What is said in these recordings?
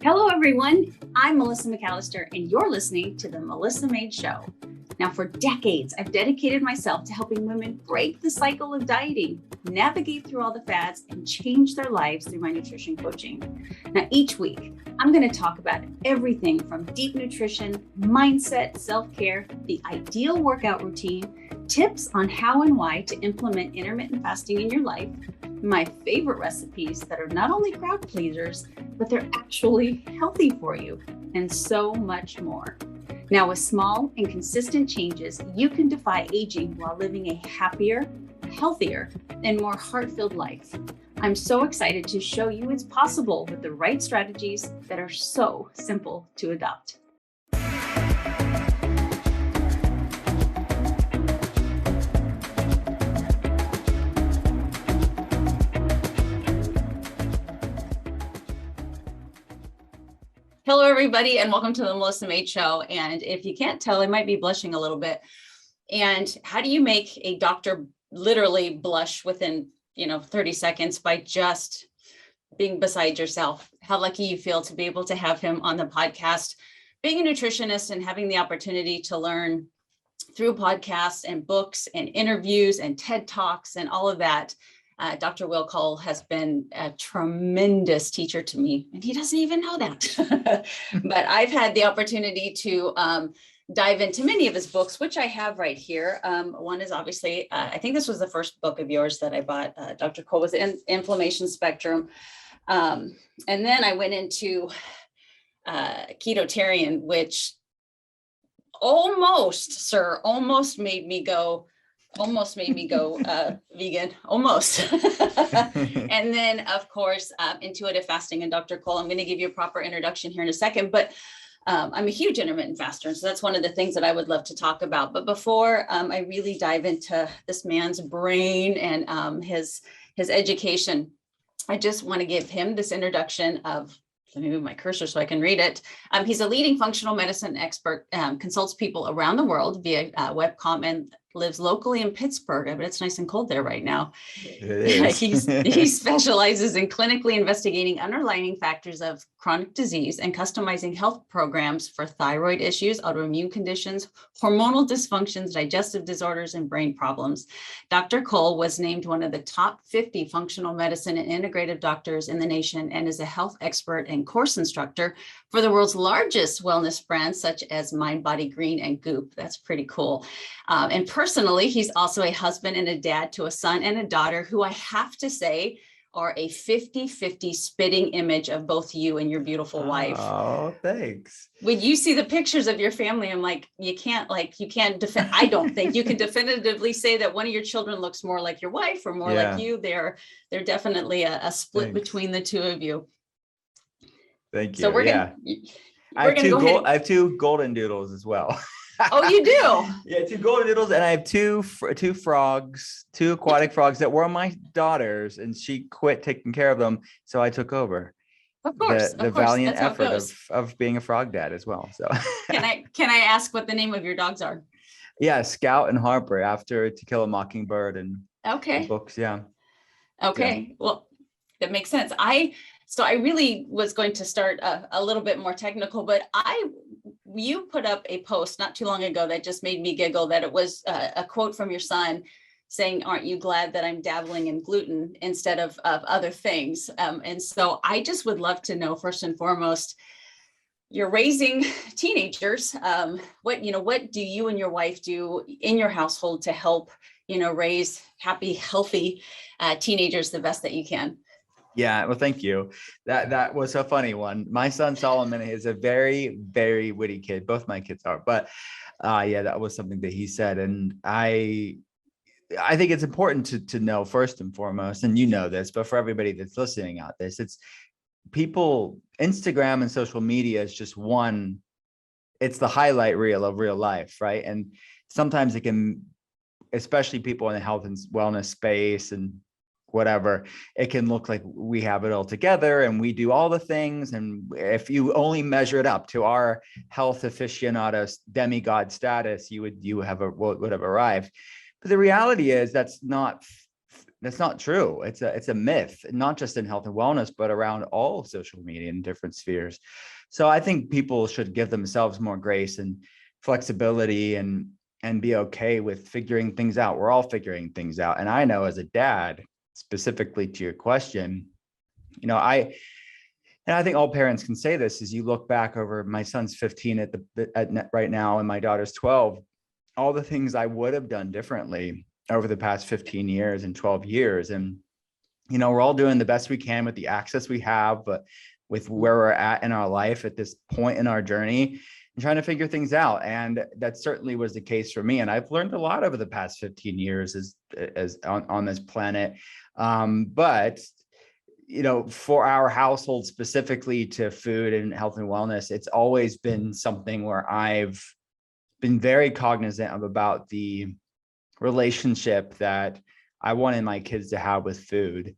Hello, everyone. I'm Melissa McAllister, and you're listening to the Melissa M.A.D.E Show. Now, for decades, I've dedicated myself to helping women break the cycle of dieting, navigate through all the fads, and change their lives through my nutrition coaching. Now, each week, I'm going to talk about everything from deep nutrition, mindset, self-care, the ideal workout routine, tips on how and why to implement intermittent fasting in your life, my favorite recipes that are not only crowd pleasers, but they're actually healthy for you, and so much more. Now, with small and consistent changes, you can defy aging while living a happier, healthier, and more heart-filled life. I'm so excited to show you it's possible with the right strategies that are so simple to adopt. Hello, everybody, and welcome to the Melissa M.A.D.E Show. And if you can't tell, I might be blushing a little bit. And how do you make a doctor literally blush within, 30 seconds by just being beside yourself? How lucky you feel to be able to have him on the podcast. Being a nutritionist and having the opportunity to learn through podcasts and books and interviews and TED Talks and all of that. Dr. Will Cole has been a tremendous teacher to me, and he doesn't even know that. But I've had the opportunity to dive into many of his books, which I have right here. One is obviously, I think this was the first book of yours that I bought. Dr. Cole was in Inflammation Spectrum. And then I went into Ketotarian, which almost made me go vegan, almost. And then, of course, intuitive fasting. And Dr. Cole, I'm going to give you a proper introduction here in a second, but I'm a huge intermittent faster. So that's one of the things that I would love to talk about. But before I really dive into this man's brain and his education, I just want to give him this introduction of, let me move my cursor so I can read it. He's a leading functional medicine expert, consults people around the world via webcom, and lives locally in Pittsburgh. But it's nice and cold there right now. It is. He specializes in clinically investigating underlying factors of chronic disease and customizing health programs for thyroid issues, autoimmune conditions, hormonal dysfunctions, digestive disorders, and brain problems. Dr. Cole was named one of the top 50 functional medicine and integrative doctors in the nation, and is a health expert and course instructor for the world's largest wellness brands, such as M.A.D.E, Green, and Goop. That's pretty cool. And personally, he's also a husband and a dad to a son and a daughter who I have to say are a 50-50 spitting image of both you and your beautiful wife. Oh, thanks. When you see the pictures of your family, I'm like, I don't think you can definitively say that one of your children looks more like your wife or more like you. They're definitely a split between the two of you. Thank you. So we're gonna I have two golden doodles as well. Oh, you do? Yeah, two golden doodles, and I have two frogs, two aquatic frogs that were my daughters, and she quit taking care of them, so I took over. Of course, the valiant effort of being a frog dad as well. So can I ask what the name of your dogs are? Yeah, Scout and Harper, after To Kill a Mockingbird and books. Yeah. Okay. Yeah. Well, that makes sense. So I really was going to start a little bit more technical, but you put up a post not too long ago that just made me giggle, that it was a quote from your son saying, "Aren't you glad that I'm dabbling in gluten instead of other things?" And so I just would love to know, first and foremost, you're raising teenagers. What do you and your wife do in your household to help, raise happy, healthy teenagers the best that you can? Yeah, well, thank you. That was a funny one. My son Solomon is a very, very witty kid. Both my kids are, but that was something that he said, and I think it's important to know, first and foremost, and you know this, but for everybody that's listening out this, it's people, Instagram and social media is just one. It's the highlight reel of real life, right? And sometimes it can, especially people in the health and wellness space and whatever, it can look like we have it all together and we do all the things. And if you only measure it up to our health aficionados demigod status, you would have arrived. But the reality is that's not that's not true. It's a myth, not just in health and wellness, but around all social media in different spheres. So I think people should give themselves more grace and flexibility and be okay with figuring things out. We're all figuring things out. And I know as a dad, specifically to your question, and I think all parents can say this, is you look back over my son's 15 right now, and my daughter's 12, all the things I would have done differently over the past 15 years and 12 years. And, we're all doing the best we can with the access we have, but with where we're at in our life at this point in our journey and trying to figure things out. And that certainly was the case for me. And I've learned a lot over the past 15 years as on this planet. But for our household, specifically to food and health and wellness, it's always been something where I've been very cognizant about the relationship that I wanted my kids to have with food.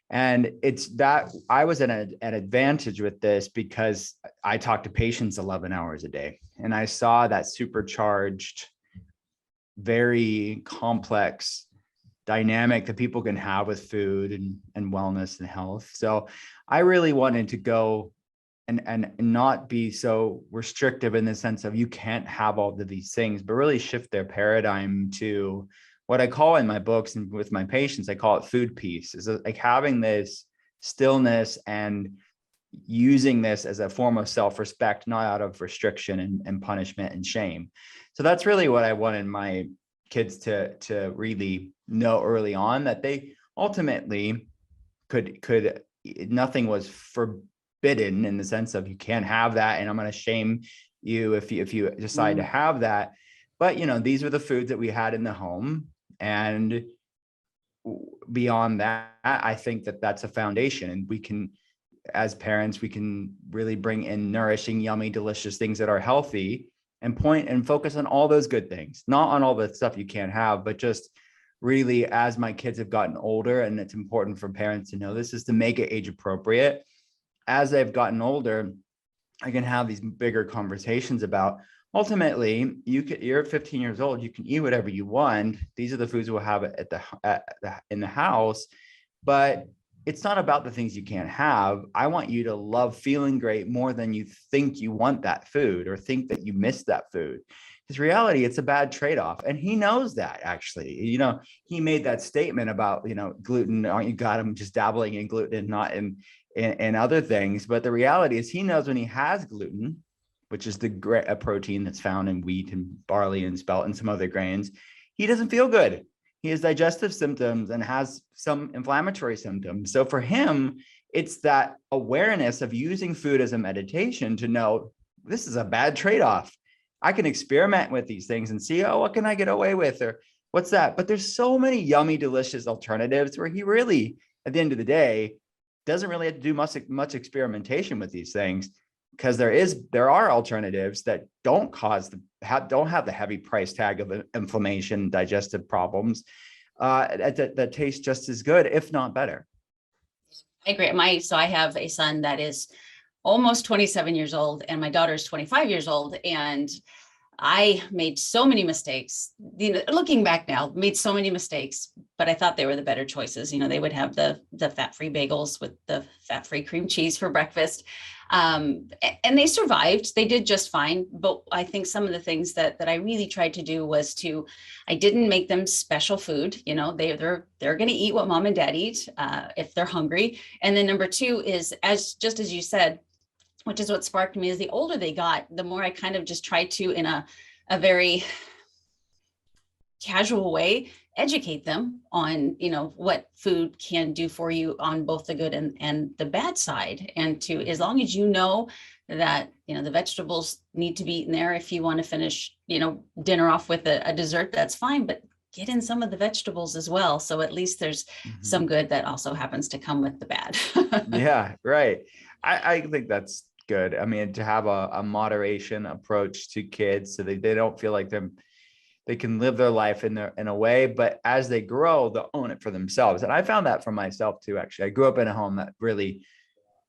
And it's that I was at an advantage with this because I talked to patients 11 hours a day, and I saw that supercharged, very complex dynamic that people can have with food and wellness and health. So I really wanted to go and not be so restrictive in the sense of you can't have all of these things, but really shift their paradigm to what I call in my books and with my patients, I call it food peace. Is like having this stillness and using this as a form of self-respect, not out of restriction and punishment and shame. So that's really what I wanted my kids to really know early on, that they ultimately could nothing was forbidden in the sense of you can't have that, and I'm going to shame you if you decide to have that. But these are the foods that we had in the home, and beyond that, I think that that's a foundation, and we can, as parents, we can really bring in nourishing, yummy, delicious things that are healthy and point and focus on all those good things, not on all the stuff you can't have, but just really, as my kids have gotten older, and it's important for parents to know this, is to make it age appropriate. As they've gotten older, I can have these bigger conversations about, ultimately, you're 15 years old, you can eat whatever you want. These are the foods we'll have in the house, but it's not about the things you can't have. I want you to love feeling great more than you think you want that food or think that you miss that food. Because reality, it's a bad trade-off. And he knows that, actually. He made that statement about, gluten, aren't you got him just dabbling in gluten and not in other things. But the reality is he knows when he has gluten, which is a protein that's found in wheat and barley and spelt and some other grains, he doesn't feel good. He has digestive symptoms and has some inflammatory symptoms. So for him, it's that awareness of using food as a meditation to know this is a bad trade-off. I can experiment with these things and see, what can I get away with? Or what's that? But there's so many yummy, delicious alternatives where he really, at the end of the day, doesn't really have to do much experimentation with these things, because there are alternatives that don't have the heavy price tag of inflammation, digestive problems, that taste just as good, if not better. I agree. So I have a son that is almost 27 years old, and my daughter is 25 years old. And I made so many mistakes, looking back now, made so many mistakes, but I thought they were the better choices. They would have the fat-free bagels with the fat-free cream cheese for breakfast. And they survived. They did just fine. But I think some of the things that I really tried to do was I didn't make them special food. They're going to eat what mom and dad eat if they're hungry. And then number two is, as you said, which is what sparked me, is the older they got, the more I kind of just tried to, in a very casual way, educate them on, what food can do for you on both the good and the bad side. And as long as that, the vegetables need to be eaten there. If you want to finish, dinner off with a dessert, that's fine, but get in some of the vegetables as well. So at least there's some good that also happens to come with the bad. Yeah, right. I think that's good. I mean, to have a moderation approach to kids so they don't feel like they can live their life in a way, but as they grow, they'll own it for themselves. And I found that for myself too, actually. I grew up in a home that really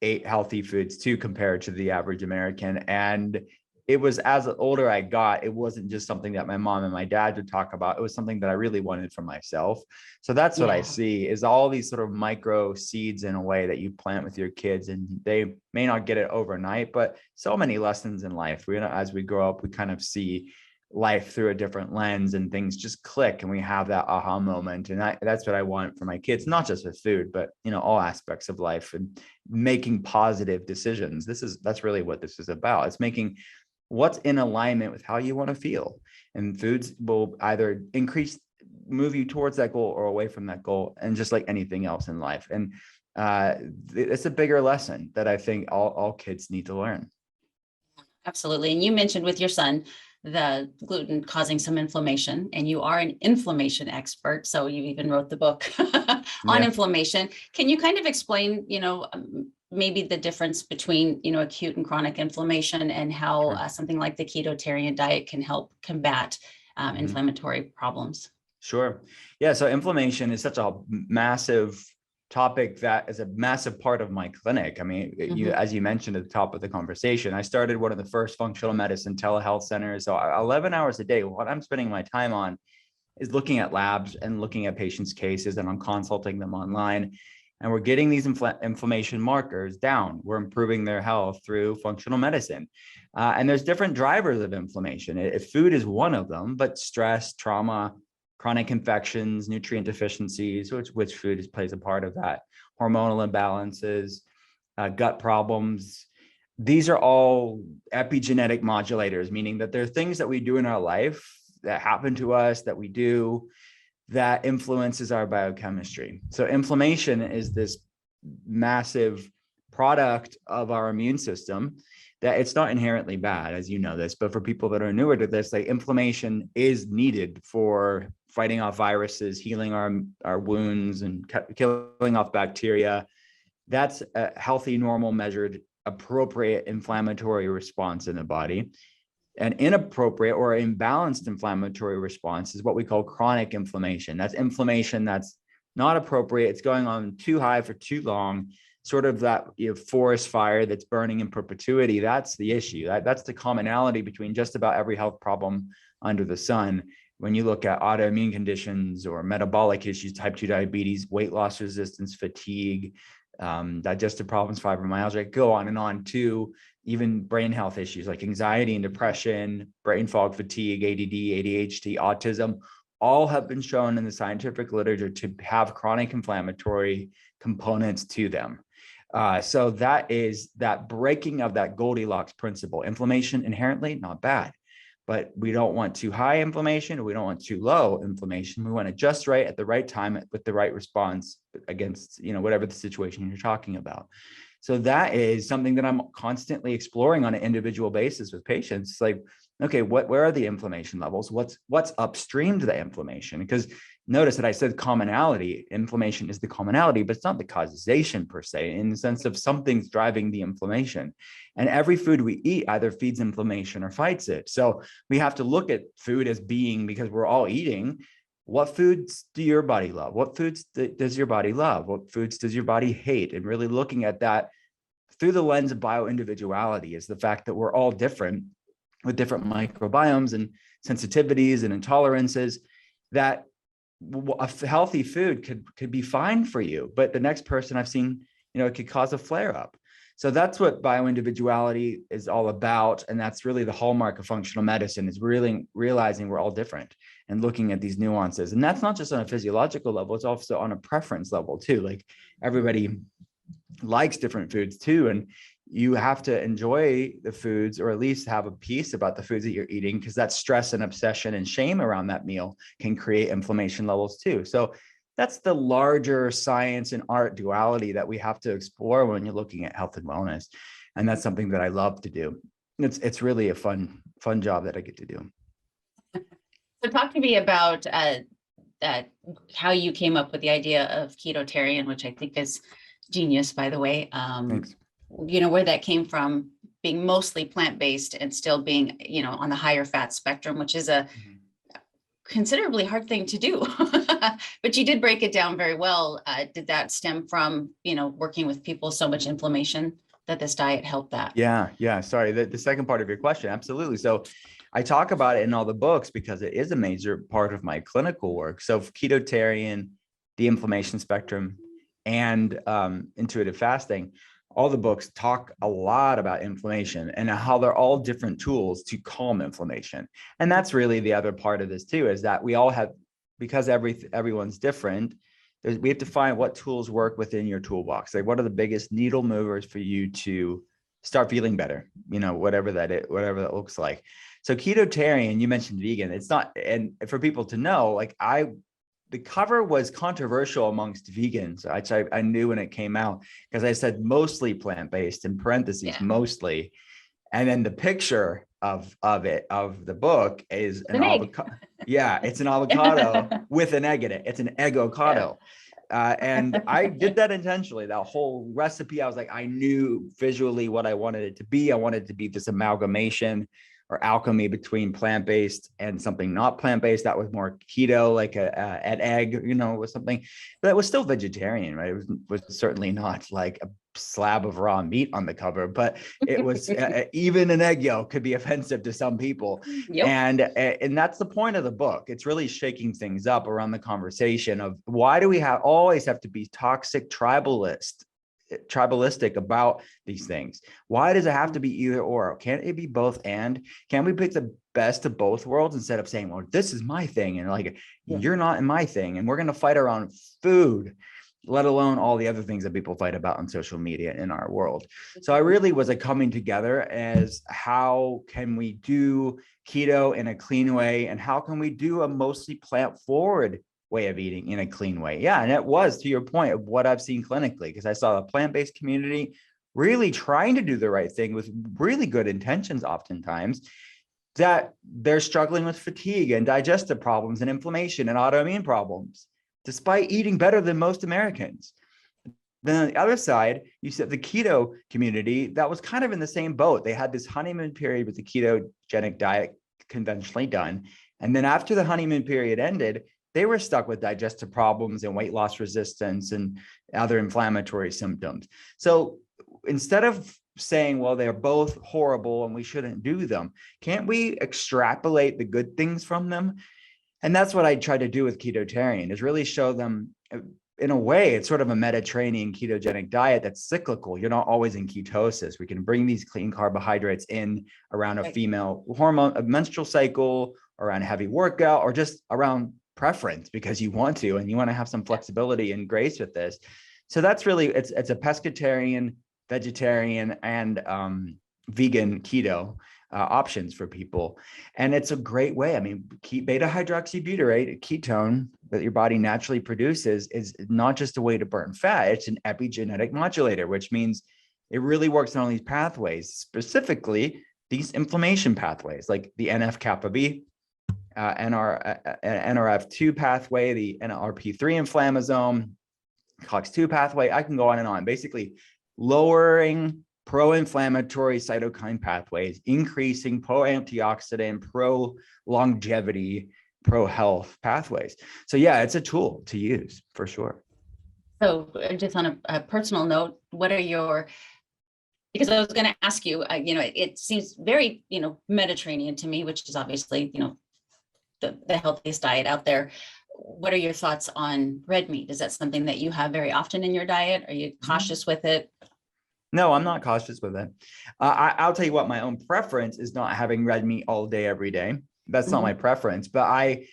ate healthy foods too, compared to the average American. And it was, as older I got, it wasn't just something that my mom and my dad would talk about. It was something that I really wanted for myself. So that's what I see, is all these sort of micro seeds in a way that you plant with your kids, and they may not get it overnight, but so many lessons in life. As we grow up, we kind of see life through a different lens, and things just click, and we have that aha moment. And that's what I want for my kids, not just with food, but all aspects of life, and making positive decisions. That's really what this is about. It's making what's in alignment with how you want to feel, and foods will either move you towards that goal or away from that goal, and just like anything else in life. And it's a bigger lesson that I think all kids need to learn. Absolutely. And you mentioned with your son the gluten causing some inflammation, and you are an inflammation expert, so you even wrote the book on inflammation. Can you kind of explain maybe the difference between acute and chronic inflammation, and how something like the ketotarian diet can help combat inflammatory problems? Sure. Yeah. So inflammation is such a massive topic that is a massive part of my clinic. I mean, as you mentioned at the top of the conversation, I started one of the first functional medicine telehealth centers. So 11 hours a day, what I'm spending my time on is looking at labs and looking at patients' cases, and I'm consulting them online. And we're getting these inflammation markers down. We're improving their health through functional medicine. And there's different drivers of inflammation. If food is one of them, but stress, trauma, chronic infections, nutrient deficiencies, which food plays a part of that, hormonal imbalances, gut problems. These are all epigenetic modulators, meaning that there are things that we do in our life that happen to us, that we do, that influences our biochemistry. So inflammation is this massive product of our immune system, that it's not inherently bad, as you know this, but for people that are newer to this, like, inflammation is needed for fighting off viruses, healing our wounds, and killing off bacteria. That's a healthy, normal, measured, appropriate inflammatory response in the body. An inappropriate or imbalanced inflammatory response is what we call chronic inflammation. That's inflammation that's not appropriate. It's going on too high for too long, sort of that forest fire that's burning in perpetuity. That's the issue. That's the commonality between just about every health problem under the sun. When you look at autoimmune conditions or metabolic issues, type 2 diabetes, weight loss resistance, fatigue, digestive problems, fibromyalgia, go on to even brain health issues like anxiety and depression, brain fog, fatigue, ADD, ADHD, autism, all have been shown in the scientific literature to have chronic inflammatory components to them. So that is that breaking of that Goldilocks principle. Inflammation inherently not bad, but we don't want too high inflammation, or we don't want too low inflammation. We want it just right at the right time with the right response against, whatever the situation you're talking about. So that is something that I'm constantly exploring on an individual basis with patients. It's like, okay, where are the inflammation levels? What's upstream to the inflammation? Because notice that I said commonality. Inflammation is the commonality, but it's not the causation per se, in the sense of something's driving the inflammation. And every food we eat either feeds inflammation or fights it. So we have to look at food as being, because we're all eating, what foods do your body love? What foods does your body love? What foods does your body hate? And really looking at that through the lens of bioindividuality, is the fact that we're all different, with different microbiomes and sensitivities and intolerances, that a healthy food could be fine for you, but the next person I've seen, it could cause a flare up. So that's what bioindividuality is all about. And that's really the hallmark of functional medicine, is really realizing we're all different and looking at these nuances. And that's not just on a physiological level, it's also on a preference level too. Like, everybody likes different foods too. And you have to enjoy the foods, or at least have a piece about the foods that you're eating, because that stress and obsession and shame around that meal can create inflammation levels too. So that's the larger science and art duality that we have to explore when you're looking at health and wellness. And that's something that I love to do. It's really a fun job that I get to do. So talk to me about how you came up with the idea of Ketotarian, which I think is genius, by the way. Thanks. Where that came from, being mostly plant-based and still being, on the higher fat spectrum, which is a considerably hard thing to do. But you did break it down very well. Did that stem from, working with people with so much inflammation? that this diet helped that. Yeah. Sorry, the second part of your question, absolutely. So I talk about it in all the books because it is a major part of my clinical work. So Ketotarian, the inflammation spectrum, and intuitive fasting, all the books talk a lot about inflammation and how they're all different tools to calm inflammation. And that's really the other part of this too, is that we all have, because everyone's different, we have to find what tools work within your toolbox. Like, what are the biggest needle movers for you to start feeling better? Whatever that looks like. So Ketotarian, you mentioned vegan. It's not, and for people to know, like the cover was controversial amongst vegans. I knew when it came out, because I said mostly plant-based, in parentheses, mostly. And then the picture of the book is an avocado. Yeah, it's an avocado with an egg in it. It's an egg-ocado. And I did that intentionally. That whole recipe, I was like, I knew visually what I wanted it to be. I wanted it to be this amalgamation or alchemy between plant-based and something not plant-based. That was more keto, like an egg, was something, but it was still vegetarian, right? It was certainly not like a slab of raw meat on the cover, but it was even an egg yolk could be offensive to some people. Yep. And that's the point of the book. It's really shaking things up around the conversation of, why do we always have to be toxic tribalistic about these things? Why does it have to be either or? Can't it be both? And can we pick the best of both worlds instead of saying, well, this is my thing, and like, you're not in my thing, and we're going to fight around food, let alone all the other things that people fight about on social media in our world. So I really was coming together as, how can we do keto in a clean way, and how can we do a mostly plant forward way of eating in a clean way? Yeah. And it was, to your point, of what I've seen clinically, because I saw a plant-based community really trying to do the right thing with really good intentions, oftentimes, that they're struggling with fatigue and digestive problems and inflammation and autoimmune problems, despite eating better than most Americans. Then on the other side, you said the keto community that was kind of in the same boat. They had this honeymoon period with the ketogenic diet conventionally done. And then after the honeymoon period ended, they were stuck with digestive problems and weight loss resistance and other inflammatory symptoms. So instead of saying, well, they're both horrible and we shouldn't do them, can't we extrapolate the good things from them? And that's what I try to do with Ketotarian, is really show them, in a way, it's sort of a Mediterranean ketogenic diet that's cyclical. You're not always in ketosis. We can bring these clean carbohydrates in around a female hormone, a menstrual cycle, around a heavy workout, or just around preference, because you want to, and you want to have some flexibility and grace with this. So that's really, it's a pescatarian, vegetarian, and vegan keto options for people. And it's a great way. I mean, beta hydroxybutyrate, a ketone that your body naturally produces, is not just a way to burn fat. It's an epigenetic modulator, which means it really works on all these pathways, specifically these inflammation pathways, like the NF-kappa B, NRF2 pathway, the NLRP3 inflammasome, COX2 pathway. I can go on and on. Basically, lowering pro-inflammatory cytokine pathways, increasing pro-antioxidant, pro-longevity, pro-health pathways. So yeah, it's a tool to use for sure. So just on a personal note, what are your, because I was going to ask you, it seems very, Mediterranean to me, which is obviously, the healthiest diet out there. What are your thoughts on red meat? Is that something that you have very often in your diet? Are you cautious with it? No, I'm not cautious with it. I'll tell you what, my own preference is not having red meat all day, every day. That's not my preference, but I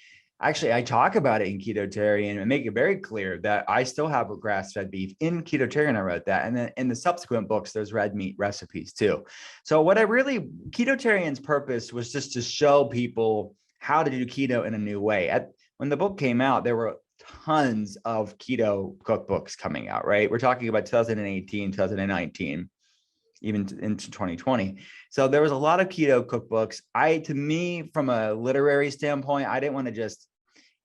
talk about it in Ketotarian and make it very clear that I still have a grass-fed beef. In Ketotarian, I wrote that. And then in the subsequent books, there's red meat recipes too. So Ketotarian's purpose was just to show people how to do keto in a new way. When the book came out, there were tons of keto cookbooks coming out, right? We're talking about 2018, 2019, even into 2020. So there was a lot of keto cookbooks. To me, from a literary standpoint, I didn't want to just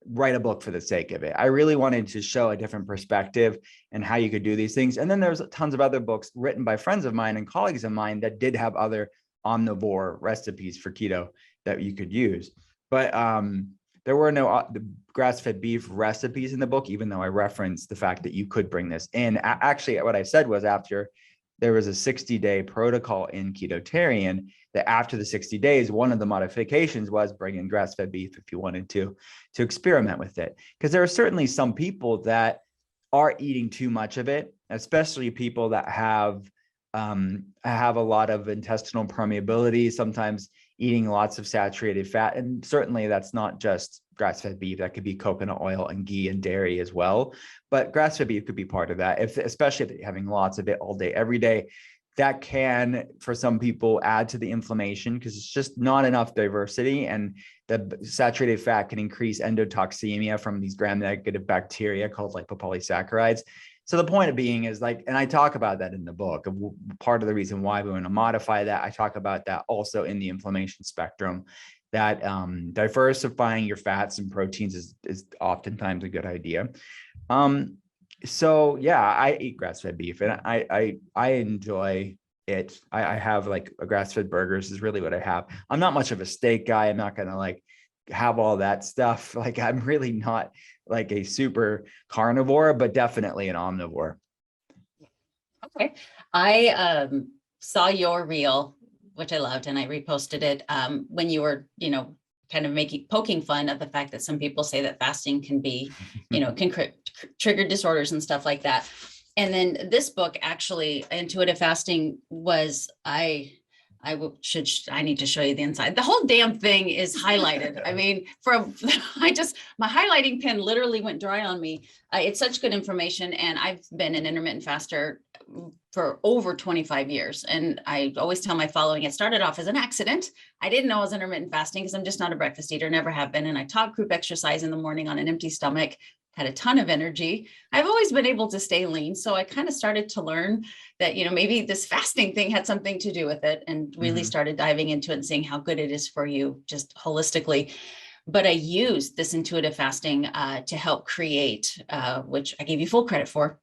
write a book for the sake of it. I really wanted to show a different perspective and how you could do these things. And then there's tons of other books written by friends of mine and colleagues of mine that did have other omnivore recipes for keto that you could use. But there were no grass-fed beef recipes in the book, even though I referenced the fact that you could bring this in. Actually, what I said was, after there was a 60-day protocol in Ketotarian that after the 60 days, one of the modifications was bring in grass-fed beef if you wanted to experiment with it. Because there are certainly some people that are eating too much of it, especially people that have a lot of intestinal permeability, sometimes eating lots of saturated fat. And certainly that's not just grass-fed beef. That could be coconut oil and ghee and dairy as well. But grass-fed beef could be part of that, especially if you're having lots of it all day, every day. That can, for some people, add to the inflammation because it's just not enough diversity. And the saturated fat can increase endotoxemia from these gram-negative bacteria called lipopolysaccharides. So the point of being is like, and I talk about that in the book, part of the reason why we want to modify that. I talk about that also in the inflammation spectrum, that diversifying your fats and proteins is oftentimes a good idea. So yeah, I eat grass-fed beef and I enjoy it. I have like a grass-fed burgers is really what I have. I'm not much of a steak guy. I'm not going to like have all that stuff. Like I'm really not like a super carnivore, but definitely an omnivore. Okay. I saw your reel, which I loved, and I reposted it when you were, kind of poking fun of the fact that some people say that fasting can be, can trigger disorders and stuff like that. And then this book, actually, Intuitive Fasting, was I need to show you the inside. The whole damn thing is highlighted. I mean, my highlighting pen literally went dry on me. It's such good information. And I've been an intermittent faster for over 25 years. And I always tell my following, it started off as an accident. I didn't know I was intermittent fasting because I'm just not a breakfast eater, never have been. And I taught group exercise in the morning on an empty stomach, had a ton of energy. I've always been able to stay lean. So I kind of started to learn that, maybe this fasting thing had something to do with it, and really started diving into it and seeing how good it is for you just holistically. But I used this intuitive fasting to help create, which I gave you full credit for,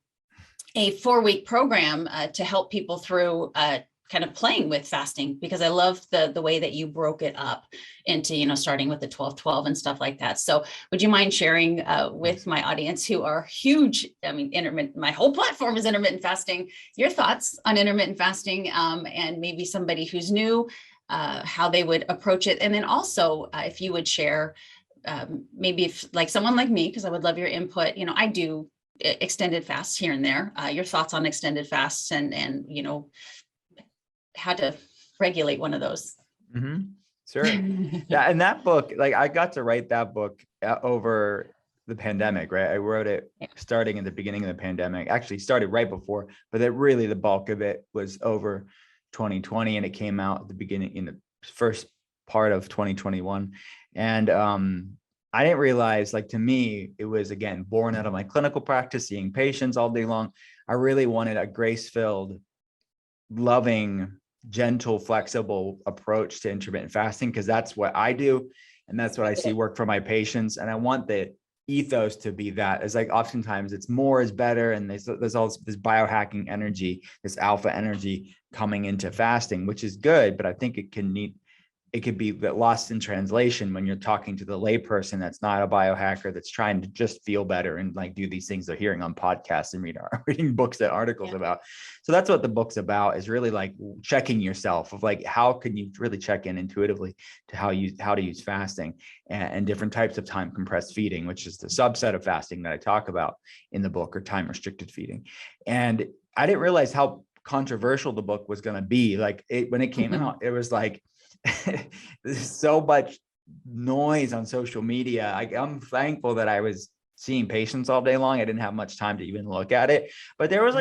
a 4-week program to help people through kind of playing with fasting, because I love the way that you broke it up into, starting with the 12-12 and stuff like that. So would you mind sharing with my audience who are huge, my whole platform is intermittent fasting, your thoughts on intermittent fasting, and maybe somebody who's new, how they would approach it. And then also if you would share maybe if like someone like me, because I would love your input, I do extended fasts here and there, your thoughts on extended fasts and how to regulate one of those. Sure. Yeah. And that book, like I got to write that book over the pandemic, right? I wrote it starting in the beginning of the pandemic, actually started right before, but that really the bulk of it was over 2020. And it came out at the beginning in the first part of 2021. And I didn't realize, like, to me, it was, again, born out of my clinical practice, seeing patients all day long. I really wanted a grace-filled, loving, gentle, flexible approach to intermittent fasting, because that's what I do. And that's what I see work for my patients. And I want the ethos to be that. It's like oftentimes it's more is better. And there's all this biohacking energy, this alpha energy coming into fasting, which is good, but I think it could be lost in translation when you're talking to the layperson that's not a biohacker, that's trying to just feel better and like do these things they're hearing on podcasts and reading books and articles about. So that's what the book's about, is really like checking yourself of like, how can you really check in intuitively to how to use fasting and different types of time compressed feeding, which is the subset of fasting that I talk about in the book, or time restricted feeding. And I didn't realize how controversial the book was going to be. Like when it came out, it was like, there's so much noise on social media. I'm thankful that I was seeing patients all day long. I didn't have much time to even look at it, but there was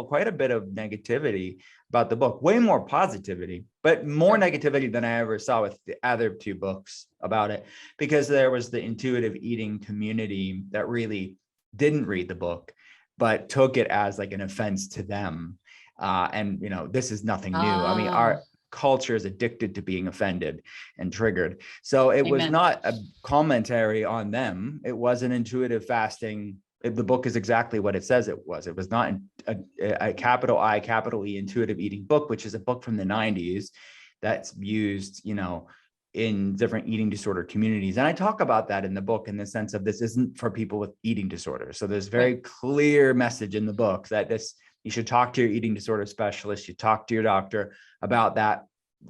quite a bit of negativity about the book, way more positivity, but more negativity than I ever saw with the other 2 books about it, because there was the intuitive eating community that really didn't read the book, but took it as like an offense to them. And this is nothing new. I mean, our culture is addicted to being offended and triggered. So it was not a commentary on them. It was an intuitive fasting. The book is exactly what it says it was. It was not a capital I, capital E intuitive eating book, which is a book from the 90s that's used, in different eating disorder communities. And I talk about that in the book, in the sense of this isn't for people with eating disorders. So there's very clear message in the book that this you should talk to your eating disorder specialist. You talk to your doctor about that.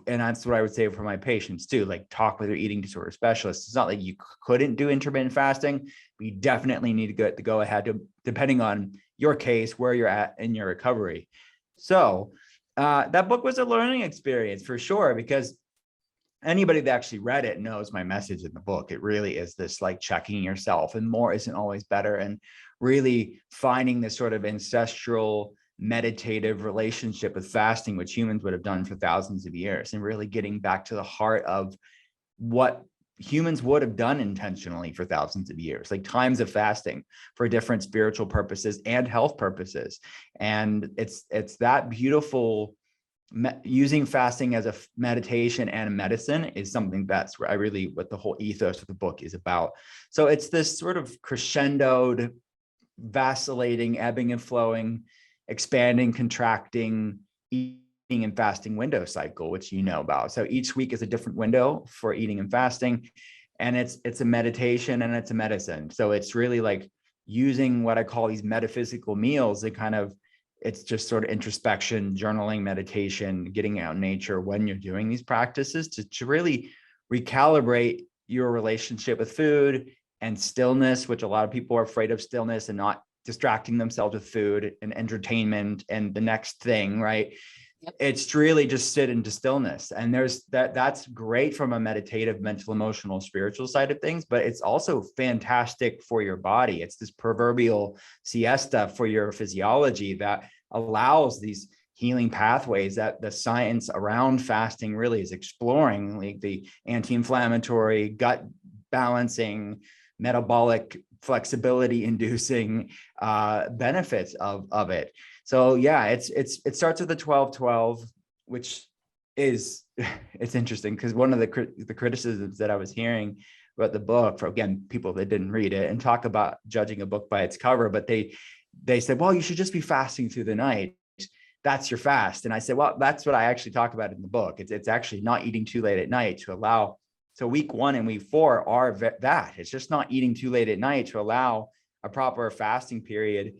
And that's what I would say for my patients too, like talk with your eating disorder specialist. It's not like you couldn't do intermittent fasting, but you definitely need to get the go ahead to, depending on your case, where you're at in your recovery. So that book was a learning experience for sure, because anybody that actually read it knows my message in the book. It really is this like checking yourself, and more isn't always better, and really finding this sort of ancestral meditative relationship with fasting, which humans would have done for thousands of years, and really getting back to the heart of what humans would have done intentionally for thousands of years, like times of fasting for different spiritual purposes and health purposes. And it's that beautiful. Using fasting as a meditation and a medicine is something that's where I really, what the whole ethos of the book is about. So it's this sort of crescendoed, vacillating, ebbing and flowing, expanding, contracting, eating and fasting window cycle, which you know about. So each week is a different window for eating and fasting, and it's a meditation and it's a medicine. So it's really like using what I call these metaphysical meals to kind of, it's just sort of introspection, journaling, meditation, getting out in nature when you're doing these practices to really recalibrate your relationship with food and stillness, which a lot of people are afraid of stillness and not distracting themselves with food and entertainment and the next thing, right? Yep. It's really just sit into stillness. And there's that's great from a meditative, mental, emotional, spiritual side of things, but it's also fantastic for your body. It's this proverbial siesta for your physiology that allows these healing pathways that the science around fasting really is exploring, like the anti-inflammatory, gut balancing, metabolic flexibility inducing benefits of it. So yeah, it starts with the 12-12, which is, it's interesting because one of the criticisms that I was hearing about the book, for again, people that didn't read it and talk about judging a book by its cover, but they said, well, you should just be fasting through the night. That's your fast. And I said, well, that's what I actually talk about in the book. It's actually not eating too late at night to allow. So week 1 and week 4 are that. It's just not eating too late at night to allow a proper fasting period.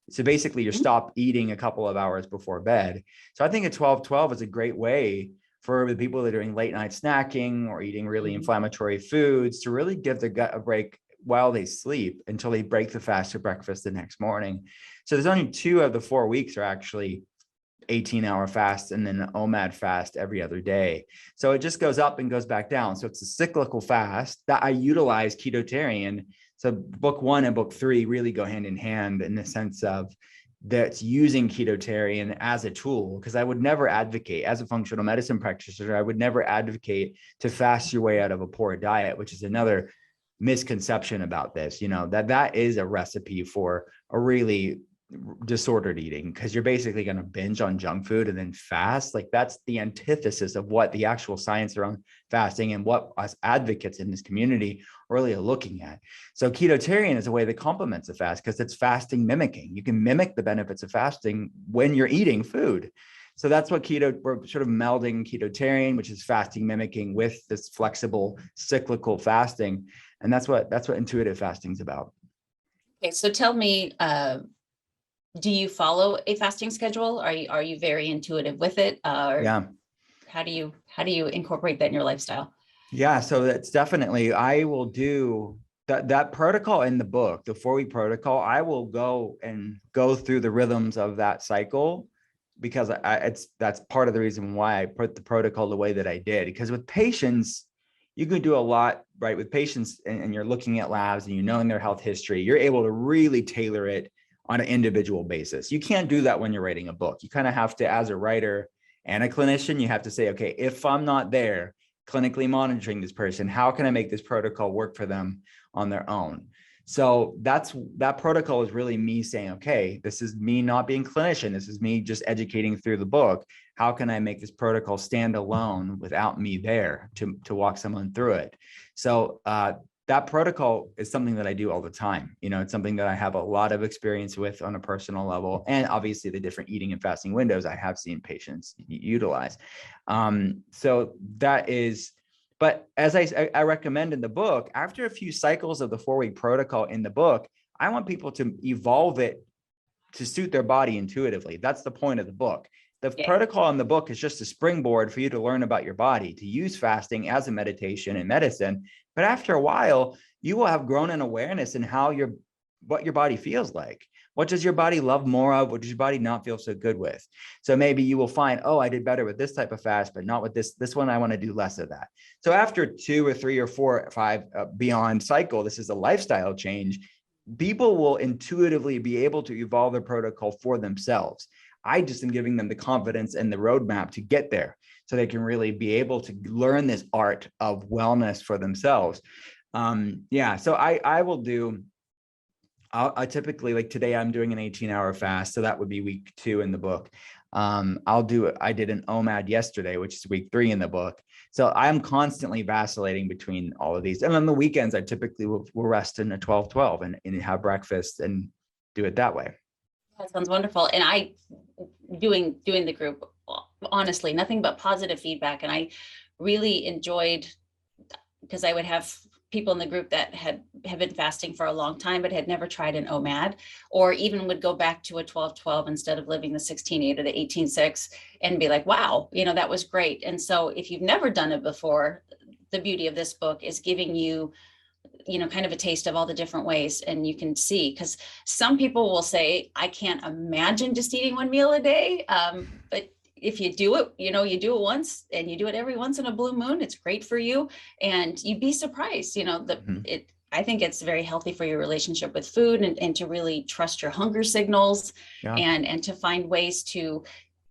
So basically you stop eating a couple of hours before bed. So I think a 12-12 is a great way for the people that are doing late night snacking or eating really inflammatory foods to really give their gut a break while they sleep until they break the fast for breakfast the next morning. So there's only 2 of the 4 weeks are actually 18-hour fast, and then an M.A.D.E fast every other day. So it just goes up and goes back down. So it's a cyclical fast that I utilize Ketotarian. So book 1 and book 3 really go hand in hand in the sense of that's using Ketotarian as a tool, because I would never advocate, as a functional medicine practitioner, I would never advocate to fast your way out of a poor diet, which is another misconception about this, that is a recipe for a really disordered eating, because you're basically going to binge on junk food and then fast. Like that's the antithesis of what the actual science around fasting and what us advocates in this community really are looking at. So Ketotarian is a way that complements a fast because it's fasting mimicking. You can mimic the benefits of fasting when you're eating food. So that's what we're sort of melding Ketotarian, which is fasting mimicking, with this flexible cyclical fasting. And that's what intuitive fasting is about. Okay. So tell me, do you follow a fasting schedule? Are you very intuitive with it? Yeah. How do you incorporate that in your lifestyle? Yeah. So that's definitely, I will do that protocol in the book, the 4-week protocol. I will go through the rhythms of that cycle, because that's part of the reason why I put the protocol the way that I did. Because with patients, you can do a lot, right? With patients, and you're looking at labs and knowing their health history, you're able to really tailor it on an individual basis. You can't do that when you're writing a book. You kind of have to, as a writer and a clinician, you have to say, okay, if I'm not there clinically monitoring this person, how can I make this protocol work for them on their own? So that protocol is really me saying, okay, this is me not being clinician. This is me just educating through the book. How can I make this protocol stand alone without me there to walk someone through it? So that protocol is something that I do all the time. It's something that I have a lot of experience with on a personal level, and obviously the different eating and fasting windows I have seen patients utilize. So that is, but as I recommend in the book, after a few cycles of the 4-week protocol in the book, I want people to evolve it to suit their body intuitively. That's the point of the book. The Yeah. protocol in the book is just a springboard for you to learn about your body, to use fasting as a meditation and medicine. But after a while, you will have grown in awareness in what your body feels like. What does your body love more of? What does your body not feel so good with? So maybe you will find, oh, I did better with this type of fast, but not with this one. I want to do less of that. So after 2 or 3 or 4 or 5 beyond cycle, this is a lifestyle change. People will intuitively be able to evolve their protocol for themselves. I just am giving them the confidence and the roadmap to get there so they can really be able to learn this art of wellness for themselves. So I will do, I typically, like today, I'm doing an 18-hour fast. So that would be week 2 in the book. I did an M.A.D.E yesterday, which is week 3 in the book. So I'm constantly vacillating between all of these. And on the weekends, I typically will rest in a 12-12 and have breakfast and do it that way. That sounds wonderful. And I doing the group, honestly, nothing but positive feedback. And I really enjoyed, because I would have people in the group that have been fasting for a long time, but had never tried an M.A.D E, or even would go back to a 12-12 instead of living the 16-8 or the 18-6 and be like, wow, that was great. And so if you've never done it before, the beauty of this book is giving you, kind of a taste of all the different ways. And you can see, because some people will say, I can't imagine just eating 1 meal a day. But if you do it, you do it once and you do it every once in a blue moon, it's great for you. And you'd be surprised, I think it's very healthy for your relationship with food and to really trust your hunger signals. Yeah. and to find ways to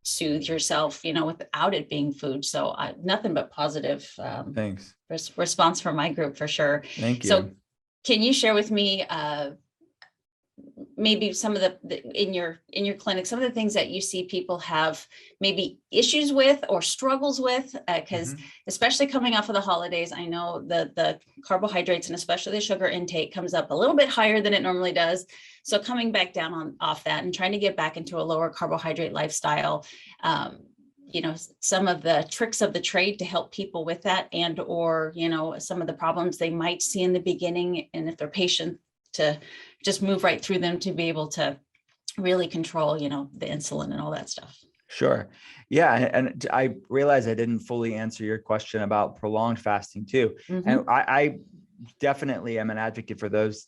soothe yourself, without it being food. So nothing but positive Thanks. Response from my group for sure. Thank you. So can you share with me maybe some of the in your clinic, some of the things that you see people have maybe issues with or struggles with, because especially coming off of the holidays, I know the carbohydrates and especially the sugar intake comes up a little bit higher than it normally does. So coming back down off that and trying to get back into a lower carbohydrate lifestyle, some of the tricks of the trade to help people with that, and or some of the problems they might see in the beginning, and if they're patient, to just move right through them to be able to really control, the insulin and all that stuff. Sure. Yeah. And I realize I didn't fully answer your question about prolonged fasting too. And I definitely am an advocate for those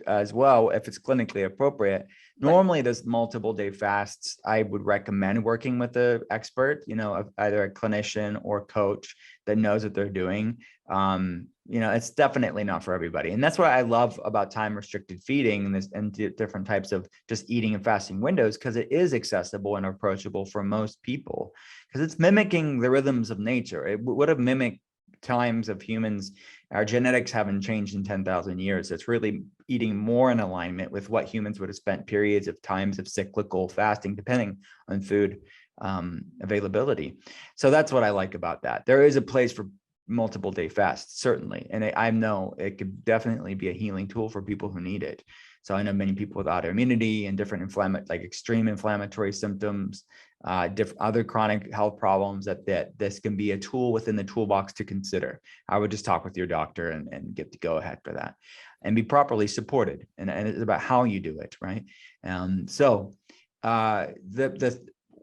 as well, if it's clinically appropriate. Normally those multiple day fasts, I would recommend working with an expert, either a clinician or coach that knows what they're doing. It's definitely not for everybody. And that's what I love about time restricted feeding and different types of just eating and fasting windows, because it is accessible and approachable for most people, because it's mimicking the rhythms of nature. It would have mimicked times of humans. Our genetics haven't changed in 10,000 years. It's really eating more in alignment with what humans would have spent periods of times of cyclical fasting, depending on food availability. So that's what I like about that. There is a place for multiple day fasts, certainly. And I know it could definitely be a healing tool for people who need it. So I know many people with autoimmunity and different extreme inflammatory symptoms, other chronic health problems, that this can be a tool within the toolbox to consider. I would just talk with your doctor and get the go ahead for that and be properly supported. And it's about how you do it, right?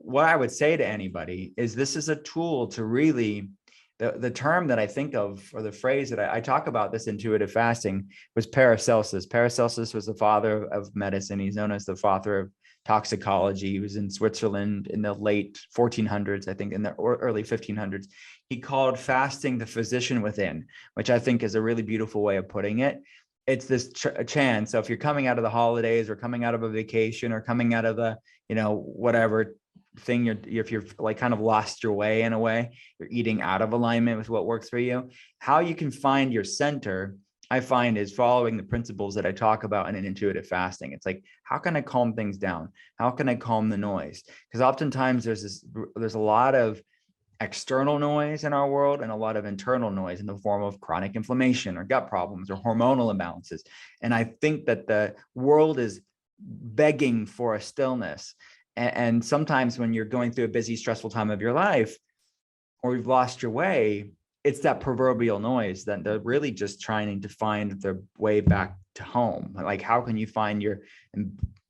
What I would say to anybody is this is a tool to really, the term that I think of, or the phrase that I talk about this intuitive fasting, was Paracelsus. Paracelsus was the father of medicine. He's known as the father of toxicology. He was in Switzerland in the late 1400s, I think in the early 1500s. He called fasting the physician within, which I think is a really beautiful way of putting it. It's this chance. So if you're coming out of the holidays or coming out of a vacation or coming out of the, whatever thing, if you're like kind of lost your way in a way, you're eating out of alignment with what works for you, how you can find your center, I find, is following the principles that I talk about in an intuitive fasting. It's like, how can I calm things down? How can I calm the noise? Because oftentimes there's a lot of external noise in our world and a lot of internal noise in the form of chronic inflammation or gut problems or hormonal imbalances. And I think that the world is begging for a stillness. And sometimes when you're going through a busy, stressful time of your life, or you've lost your way, it's that proverbial noise that they're really just trying to find their way back to home. Like, how can you find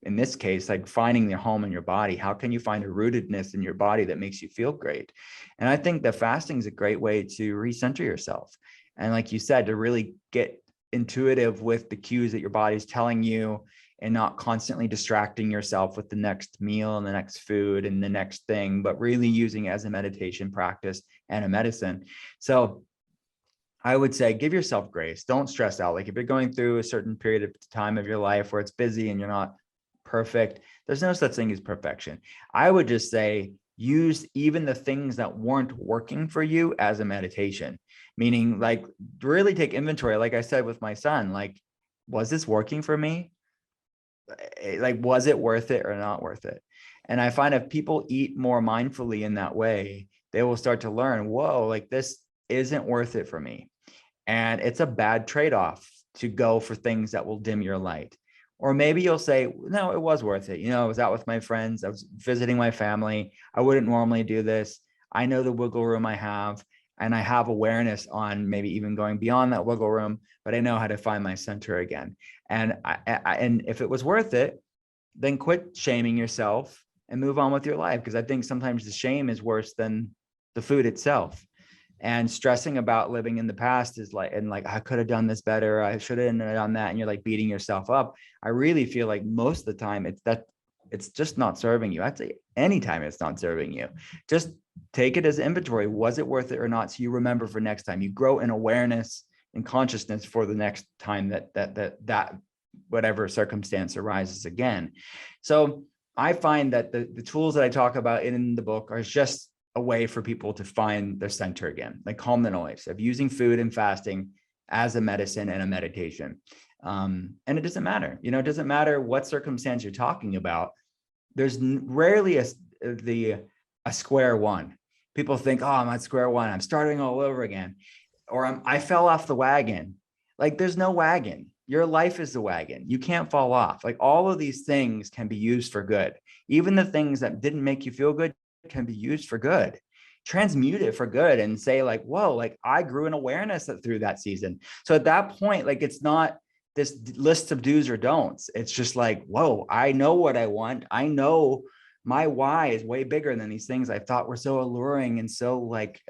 in this case, like finding the home in your body. How can you find a rootedness in your body that makes you feel great? And I think that fasting is a great way to recenter yourself. And like you said, to really get intuitive with the cues that your body's telling you, and not constantly distracting yourself with the next meal and the next food and the next thing, but really using it as a meditation practice and a medicine. So I would say give yourself grace. Don't stress out. Like if you're going through a certain period of time of your life where it's busy and you're not perfect, there's no such thing as perfection. I would just say use even the things that weren't working for you as a meditation, meaning like really take inventory. Like I said with my son, like, was this working for me? Like, was it worth it or not worth it? And I find if people eat more mindfully in that way, they will start to learn, whoa, like this isn't worth it for me. And it's a bad trade-off to go for things that will dim your light. Or maybe you'll say, no, it was worth it. You know, I was out with my friends. I was visiting my family. I wouldn't normally do this. I know the wiggle room I have, and I have awareness on maybe even going beyond that wiggle room, but I know how to find my center again. And and if it was worth it, then quit shaming yourself and move on with your life. Because I think sometimes the shame is worse than the food itself. And stressing about living in the past is like, and like, I could have done this better. I should have done that. And you're like beating yourself up. I really feel like most of the time it's just not serving you. I'd say anytime it's not serving you, just take it as inventory. Was it worth it or not? So you remember for next time. You grow in awareness and consciousness for the next time that whatever circumstance arises again. So I find that the tools that I talk about in the book are just a way for people to find their center again, like calm the noise of using food and fasting as a medicine and a meditation. And it doesn't matter, you know, it doesn't matter what circumstance you're talking about. There's rarely a square one. People think, oh, I'm at square one. I'm starting all over again. Or I fell off the wagon. Like there's no wagon. Your life is the wagon. You can't fall off. Like all of these things can be used for good. Even the things that didn't make you feel good can be used for good. Transmute it for good and say like, whoa, like I grew an awareness through that season. So at that point, like it's not this list of do's or don'ts. It's just like, whoa, I know what I want. I know my why is way bigger than these things I thought were so alluring and so like,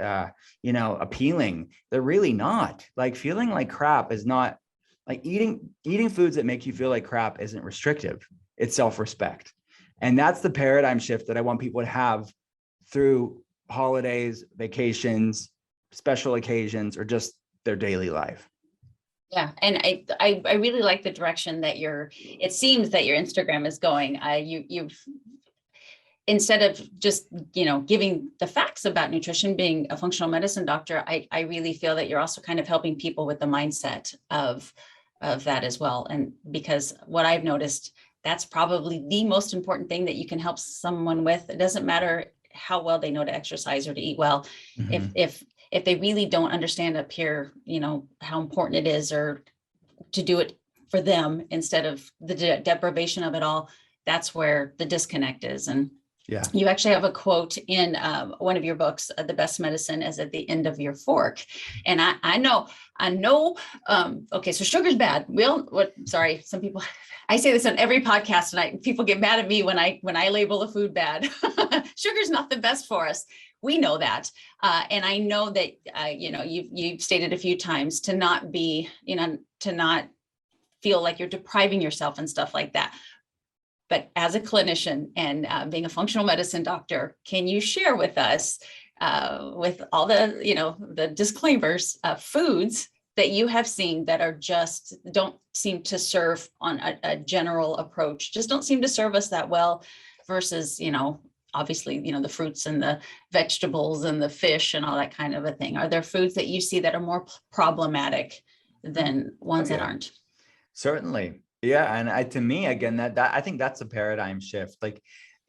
appealing. They're really not. Like feeling like crap is not like eating foods that make you feel like crap isn't restrictive. It's self-respect. And that's the paradigm shift that I want people to have through holidays, vacations, special occasions, or just their daily life. Yeah. And I really like the direction that it seems that your Instagram is going. You've instead of just, giving the facts about nutrition, being a functional medicine doctor, I really feel that you're also kind of helping people with the mindset of that as well. And because what I've noticed, that's probably the most important thing that you can help someone with. It doesn't matter how well they know to exercise or to eat well. Mm-hmm. If they really don't understand up here, how important it is, or to do it for them instead of the deprivation of it all, that's where the disconnect is. And yeah, you actually have a quote in one of your books, The Best Medicine is at the End of Your Fork. And I know, okay, so sugar's bad. Sorry, some people, I say this on every podcast and people get mad at me when I label a food bad. Sugar's not the best for us. We know that. And I know that, you've stated a few times to not be, to not feel like you're depriving yourself and stuff like that. But as a clinician and being a functional medicine doctor, can you share with us, with all the disclaimers, foods that you have seen that are just don't seem to serve on a general approach, just don't seem to serve us that well versus, obviously, the fruits and the vegetables and the fish and all that kind of a thing? Are there foods that you see that are more problematic than ones that aren't? Certainly. Yeah. And to me, again, that I think that's a paradigm shift. Like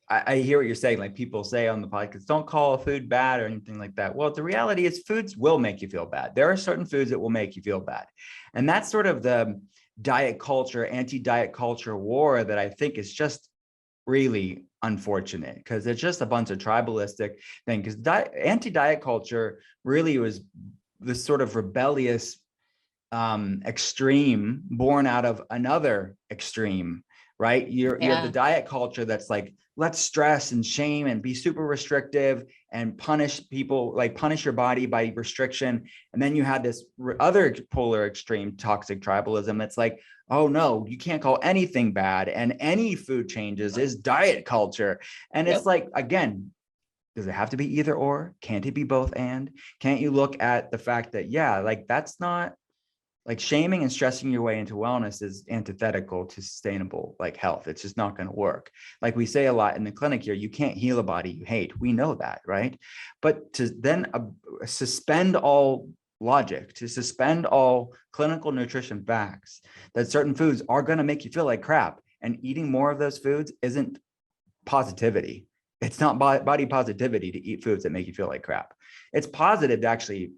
I hear what you're saying. Like people say on the podcast, don't call a food bad or anything like that. Well, the reality is foods will make you feel bad. There are certain foods that will make you feel bad. And that's sort of the diet culture, anti-diet culture war that I think is just really unfortunate, because it's just a bunch of tribalistic thing. Because anti-diet culture really was this sort of rebellious extreme born out of another extreme, right? You have Yeah. the diet culture that's like, let's stress and shame and be super restrictive and punish people, like punish your body by restriction. And then you had this other polar extreme, toxic tribalism. It's like, oh no, you can't call anything bad, and any food changes is diet culture. And it's like, again, does it have to be either or? Can't it be both and? Can't you look at the fact that, yeah, like that's not, like shaming and stressing your way into wellness is antithetical to sustainable like health. It's just not going to work. Like we say a lot in the clinic here, you can't heal a body you hate. We know that, right? But to then suspend all logic, to suspend all clinical nutrition facts that certain foods are going to make you feel like crap, and eating more of those foods isn't positivity. It's not body positivity to eat foods that make you feel like crap. It's positive to actually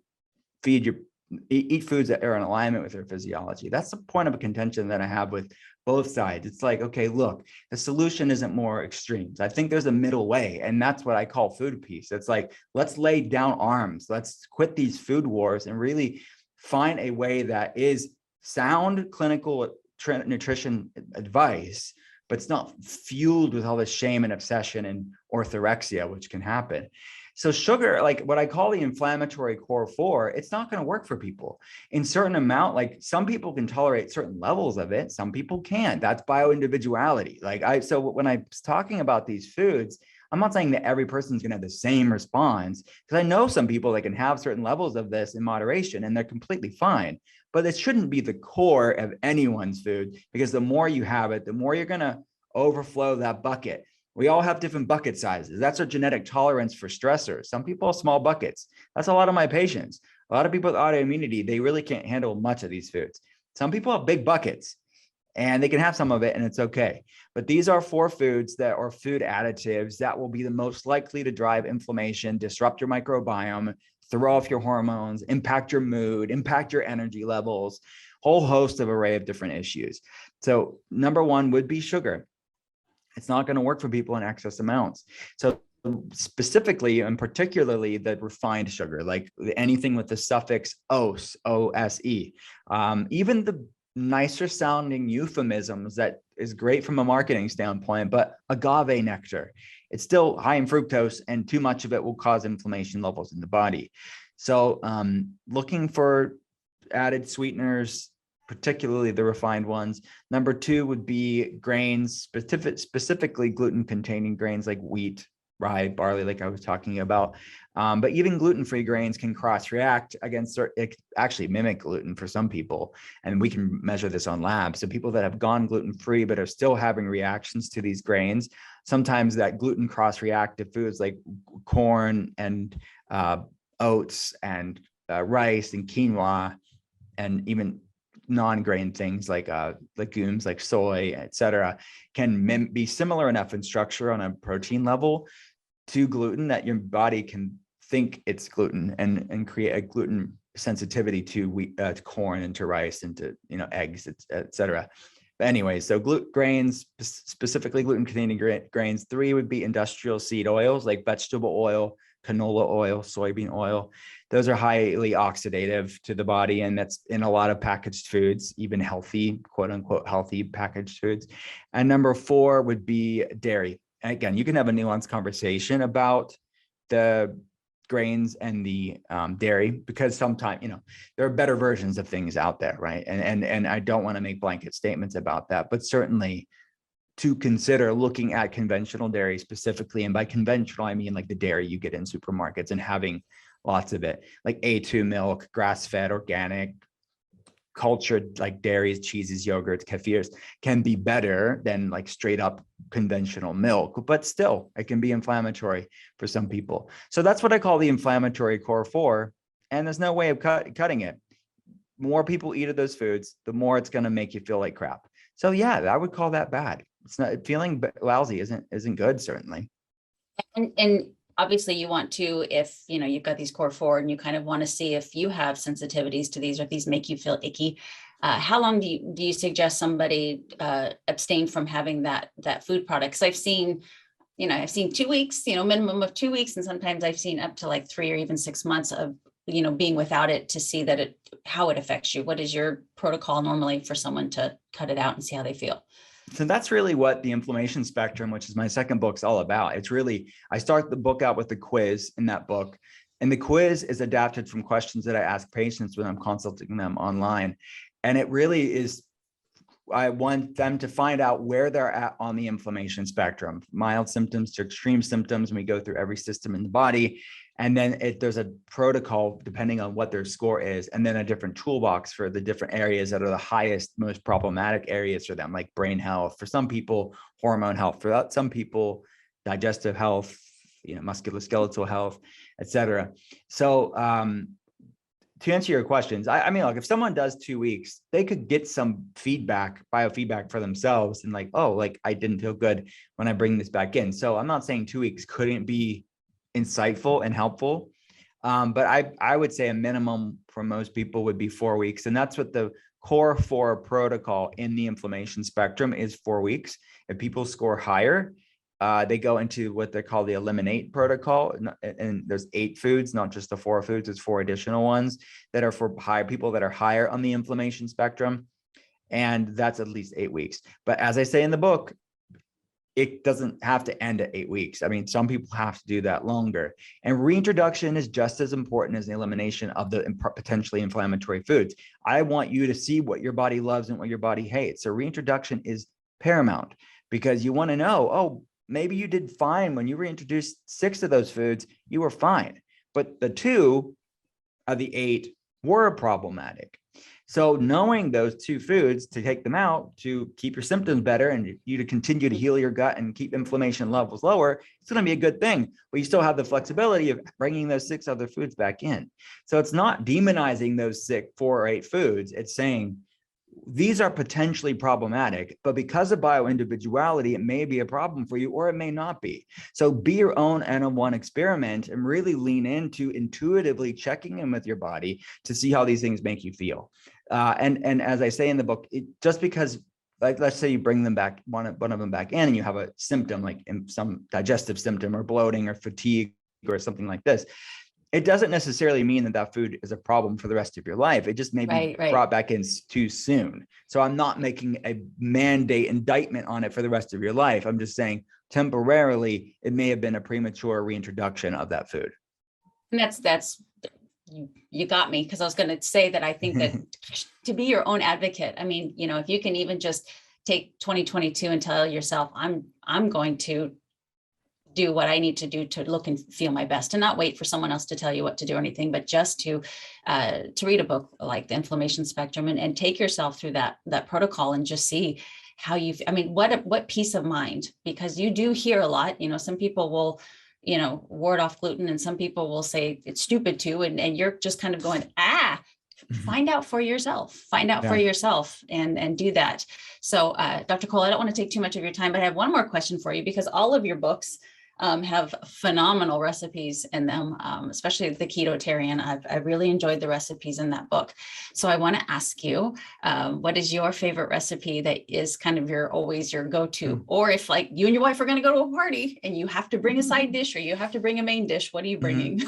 eat foods that are in alignment with your physiology. That's the point of a contention that I have with both sides. It's like, okay, look, the solution isn't more extremes. I think there's a middle way, and that's what I call food peace. It's like, let's lay down arms. Let's quit these food wars and really find a way that is sound clinical nutrition advice, but it's not fueled with all this shame and obsession and orthorexia, which can happen. So sugar, like what I call the inflammatory core 4, it's not going to work for people in certain amount. Like some people can tolerate certain levels of it. Some people can't. That's bio-individuality. So when I'm talking about these foods, I'm not saying that every person's going to have the same response, because I know some people that can have certain levels of this in moderation and they're completely fine. But it shouldn't be the core of anyone's food, because the more you have it, the more you're going to overflow that bucket. We all have different bucket sizes. That's our genetic tolerance for stressors. Some people have small buckets. That's a lot of my patients. A lot of people with autoimmunity, they really can't handle much of these foods. Some people have big buckets and they can have some of it and it's okay. But these are 4 foods that are food additives that will be the most likely to drive inflammation, disrupt your microbiome, throw off your hormones, impact your mood, impact your energy levels, whole host of array of different issues. So number 1 would be sugar. It's not going to work for people in excess amounts. So specifically and particularly the refined sugar, like anything with the suffix ose, O-S-E, even the nicer sounding euphemisms that is great from a marketing standpoint, but agave nectar, it's still high in fructose, and too much of it will cause inflammation levels in the body. So looking for added sweeteners, particularly the refined ones. Number 2 would be grains, specifically gluten-containing grains like wheat, rye, barley, like I was talking about. But even gluten-free grains can cross-react against, actually mimic gluten for some people. And we can measure this on labs. So people that have gone gluten-free but are still having reactions to these grains, sometimes that gluten cross-react to foods like corn and oats and rice and quinoa, and even non-grain things like legumes like soy, etc., can be similar enough in structure on a protein level to gluten that your body can think it's gluten and create a gluten sensitivity to wheat, to corn, and to rice, and to eggs, etc. But anyway, so grains, specifically gluten-containing grains. 3 would be industrial seed oils like vegetable oil, canola oil, soybean oil. Those are highly oxidative to the body, and that's in a lot of packaged foods, even healthy, quote unquote, healthy packaged foods. And number 4 would be dairy. And again, you can have a nuanced conversation about the grains and the dairy, because sometimes, there are better versions of things out there, right? And I don't want to make blanket statements about that, but certainly to consider looking at conventional dairy specifically. And by conventional, I mean like the dairy you get in supermarkets, and having lots of it, like A2 milk, grass-fed, organic, cultured, like dairies, cheeses, yogurts, kefirs, can be better than like straight up conventional milk, but still it can be inflammatory for some people. So that's what I call the inflammatory core 4. And there's no way of cutting it. More people eat of those foods, the more it's going to make you feel like crap. So yeah, I would call that bad. It's not, feeling lousy isn't good, certainly. And obviously you want to, if you've got these core 4 and you kind of want to see if you have sensitivities to these, or if these make you feel icky, how long do you suggest somebody abstain from having that food product? Because I've seen 2 weeks, minimum of 2 weeks, and sometimes I've seen up to like 3 or even 6 months of being without it, to see how it affects you. What is your protocol normally for someone to cut it out and see how they feel? So that's really what the inflammation spectrum, which is my second book, is all about. It's really, I start the book out with the quiz in that book. And the quiz is adapted from questions that I ask patients when I'm consulting them online. And it really is, I want them to find out where they're at on the inflammation spectrum, mild symptoms to extreme symptoms. And we go through every system in the body. And then there's a protocol depending on what their score is, and then a different toolbox for the different areas that are the highest, most problematic areas for them, like brain health, for some people, hormone health, for some people, digestive health, musculoskeletal health, etc. So to answer your questions, I mean, like if someone does 2 weeks, they could get some feedback, biofeedback for themselves, and like, oh, like I didn't feel good when I bring this back in. So I'm not saying 2 weeks couldn't be insightful and helpful. But I would say a minimum for most people would be 4 weeks. And that's what the core 4 protocol in the inflammation spectrum is, 4 weeks. If people score higher, they go into what they call the eliminate protocol. And there's 8 foods, not just the 4 foods, it's 4 additional ones that are for higher people that are higher on the inflammation spectrum. And that's at least 8 weeks. But as I say in the book, it doesn't have to end at 8 weeks. I mean, some people have to do that longer. And reintroduction is just as important as the elimination of the potentially inflammatory foods. I want you to see what your body loves and what your body hates. So reintroduction is paramount, because you want to know, oh, maybe you did fine when you reintroduced 6 of those foods, you were fine. But the 2 of the 8 were problematic. So knowing those 2 foods to take them out to keep your symptoms better and you to continue to heal your gut and keep inflammation levels lower, it's going to be a good thing. But you still have the flexibility of bringing those 6 other foods back in. So it's not demonizing those 4 or 8 foods. It's saying these are potentially problematic, but because of bioindividuality, it may be a problem for you or it may not be. So be your own N-of-1 experiment and really lean into intuitively checking in with your body to see how these things make you feel. And as I say in the book, just because, like, let's say you bring them back, one of them back in, and you have a symptom like some digestive symptom or bloating or fatigue or something like this, it doesn't necessarily mean that that food is a problem for the rest of your life. It just may be brought back in too soon. So I'm not making a mandate indictment on it for the rest of your life. I'm just saying temporarily, it may have been a premature reintroduction of that food. And that's you got me, because I was going to say that I think that to be your own advocate, I mean, if you can even just take 2022 and tell yourself, I'm going to do what I need to do to look and feel my best, and not wait for someone else to tell you what to do or anything, but just to read a book like The Inflammation Spectrum and take yourself through that protocol and just see how what peace of mind, because you do hear a lot, some people will, ward off gluten, and some people will say it's stupid too. And you're just kind of going, find out for yourself, for yourself and do that. So Dr. Cole, I don't want to take too much of your time, but I have one more question for you, because all of your books have phenomenal recipes in them, especially the Ketotarian. I've really enjoyed the recipes in that book. So I want to ask you, what is your favorite recipe that is kind of always your go-to? Or if like you and your wife are going to go to a party and you have to bring a side dish or you have to bring a main dish, what are you bringing?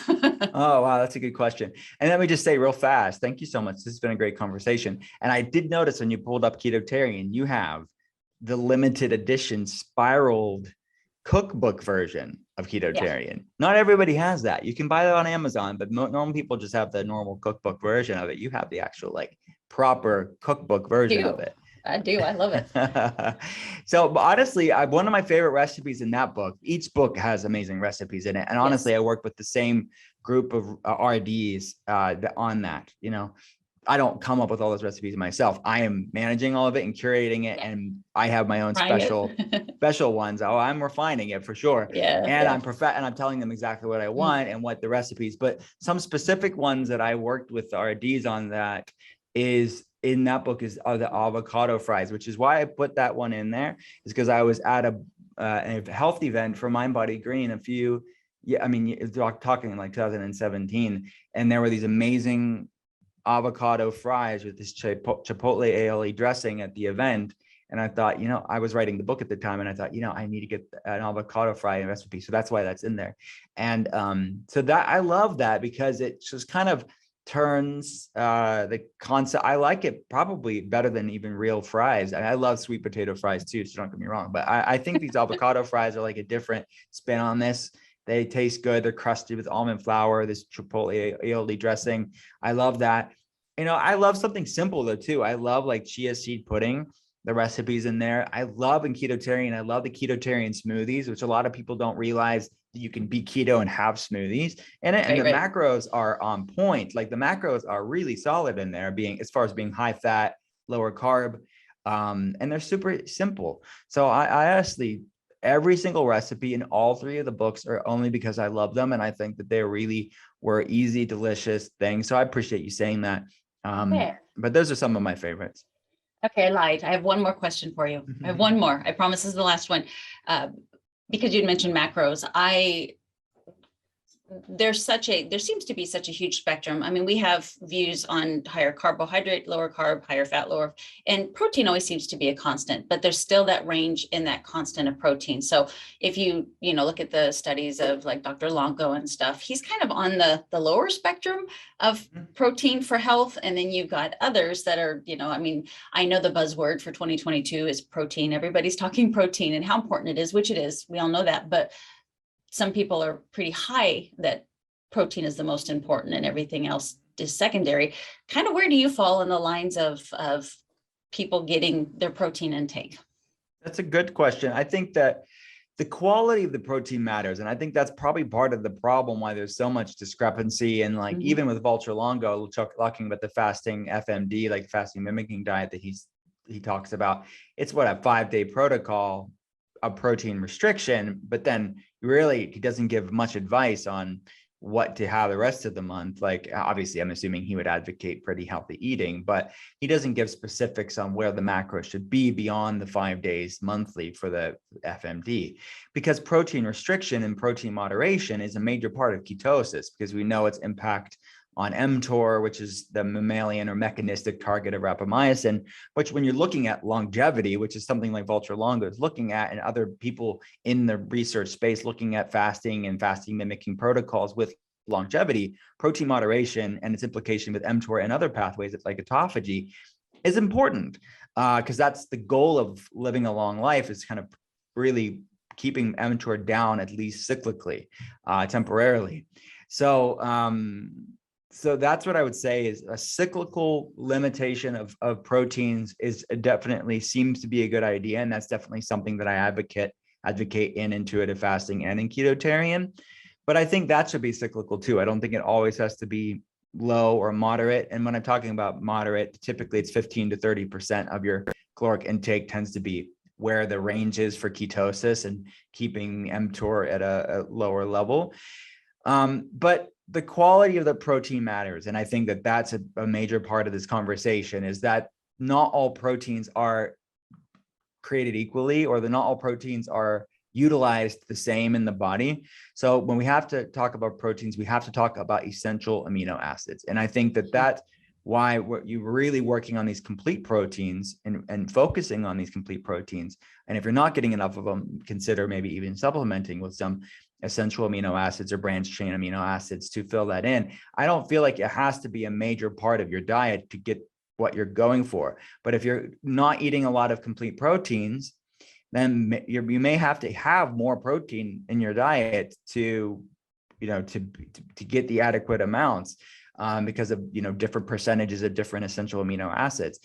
Oh, wow. That's a good question. And let me just say real fast, thank you so much. This has been a great conversation. And I did notice when you pulled up Ketotarian, you have the limited edition spiraled cookbook version of Ketotarian. Yeah. Not everybody has that. You can buy that on Amazon, but normal people just have the normal cookbook version of it. You have the actual like proper cookbook version of it. I do. I love it. So honestly, one of my favorite recipes in that book, each book has amazing recipes in it. And honestly, I work with the same group of RDs on that, I don't come up with all those recipes myself. I am managing all of it and curating it. And I have my own special ones. Oh, I'm refining it for sure. And I'm telling them exactly what I want and what the recipes, but some specific ones that I worked with the RDs on that is in that book are the avocado fries, which is why I put that one in there, is because I was at a health event for Mind Body Green talking in like 2017. And there were these amazing avocado fries with this chipotle aioli dressing at the event. And I thought, I was writing the book at the time and I thought, I need to get an avocado fry recipe. So that's why that's in there. And so that I love that, because it's just kind of turns the concept. I like it probably better than even real fries. I love sweet potato fries too, so don't get me wrong. But I think these avocado fries are like a different spin on this. They taste good. They're crusted with almond flour, this chipotle aioli dressing. I love that. You know, I love something simple though too. I love like chia seed pudding. The recipes in there. I love in Ketotarian. I love the Ketotarian smoothies, which a lot of people don't realize that you can be keto and have smoothies in it. And the macros are on point. Like the macros are really solid in there, being as far as being high fat, lower carb, and they're super simple. So I honestly, every single recipe in all three of the books are only because I love them, and I think that they really were easy, delicious things. So I appreciate you saying that. But those are some of my favorites. Okay, I lied. I have one more question for you. I have one more. I promise this is the last one. Because you'd mentioned macros, there seems to be such a huge spectrum. I mean, we have views on higher carbohydrate, lower carb, higher fat, lower, and protein always seems to be a constant, but there's still that range in that constant of protein. So if you look at the studies of like Dr. Longo and stuff, he's kind of on the lower spectrum of protein for health. And then you've got others that are, I mean, I know the buzzword for 2022 is protein. Everybody's talking protein and how important it is, which it is. We all know that, but some people are pretty high that protein is the most important and everything else is secondary. Kind of where do you fall in the lines of people getting their protein intake? That's a good question. I think that the quality of the protein matters. And I think that's probably part of the problem why there's so much discrepancy. And like, even with Walter Longo talking about the fasting FMD, like fasting mimicking diet that he talks about, it's what, a 5-day protocol of protein restriction, but then he doesn't give much advice on what to have the rest of the month. Like, obviously, I'm assuming he would advocate pretty healthy eating, but he doesn't give specifics on where the macro should be beyond the 5 days monthly for the FMD, because protein restriction and protein moderation is a major part of ketosis, because we know its impact on mTOR, which is the mammalian or mechanistic target of rapamycin, which when you're looking at longevity, which is something like Walter Longo is looking at, and other people in the research space looking at fasting and fasting mimicking protocols with longevity, protein moderation and its implication with mTOR and other pathways like autophagy is important, because that's the goal of living a long life, is kind of really keeping mTOR down, at least cyclically, temporarily. So that's what I would say is a cyclical limitation of proteins is definitely seems to be a good idea. And that's definitely something that I advocate in intuitive fasting and in Ketotarian. But I think that should be cyclical too. I don't think it always has to be low or moderate. And when I'm talking about moderate, typically it's 15 to 30% of your caloric intake tends to be where the range is for ketosis and keeping mTOR at a lower level. But the quality of the protein matters. And I think that that's a major part of this conversation, is that not all proteins are created equally, or that not all proteins are utilized the same in the body. So when we have to talk about proteins, we have to talk about essential amino acids. And I think that that's why you're really working on these complete proteins and focusing on these complete proteins. And if you're not getting enough of them, consider maybe even supplementing with some essential amino acids or branched chain amino acids to fill that in. I don't feel like it has to be a major part of your diet to get what you're going for. But if you're not eating a lot of complete proteins, then you may have to have more protein in your diet to get the adequate amounts, because of different percentages of different essential amino acids.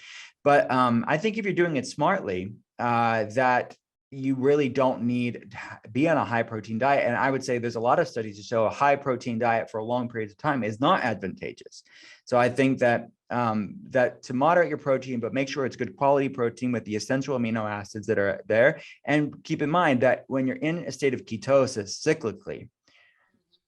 But I think if you're doing it smartly, that you really don't need to be on a high protein diet. And I would say there's a lot of studies to show a high protein diet for a long period of time is not advantageous. So I think that that to moderate your protein, but make sure it's good quality protein with the essential amino acids that are there. And keep in mind that when you're in a state of ketosis cyclically,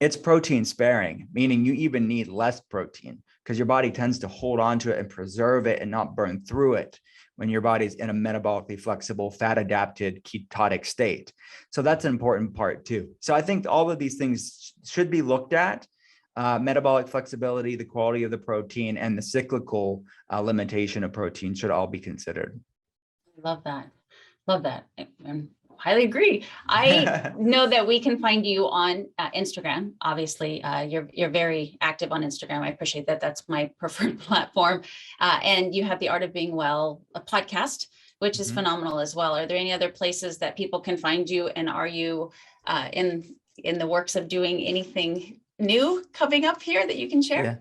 it's protein sparing, meaning you even need less protein because your body tends to hold on to it and preserve it and not burn through it when your body's in a metabolically flexible, fat adapted ketotic state. So that's an important part too. So I think all of these things should be looked at. Metabolic flexibility, the quality of the protein, and the cyclical limitation of protein should all be considered. Love that. Love that. And highly agree. I know that we can find you on Instagram. Obviously, you're very active on Instagram. I appreciate that. That's my preferred platform. And you have the Art of Being Well, a podcast, which is phenomenal as well. Are there any other places that people can find you? And are you in the works of doing anything new coming up here that you can share? Yeah.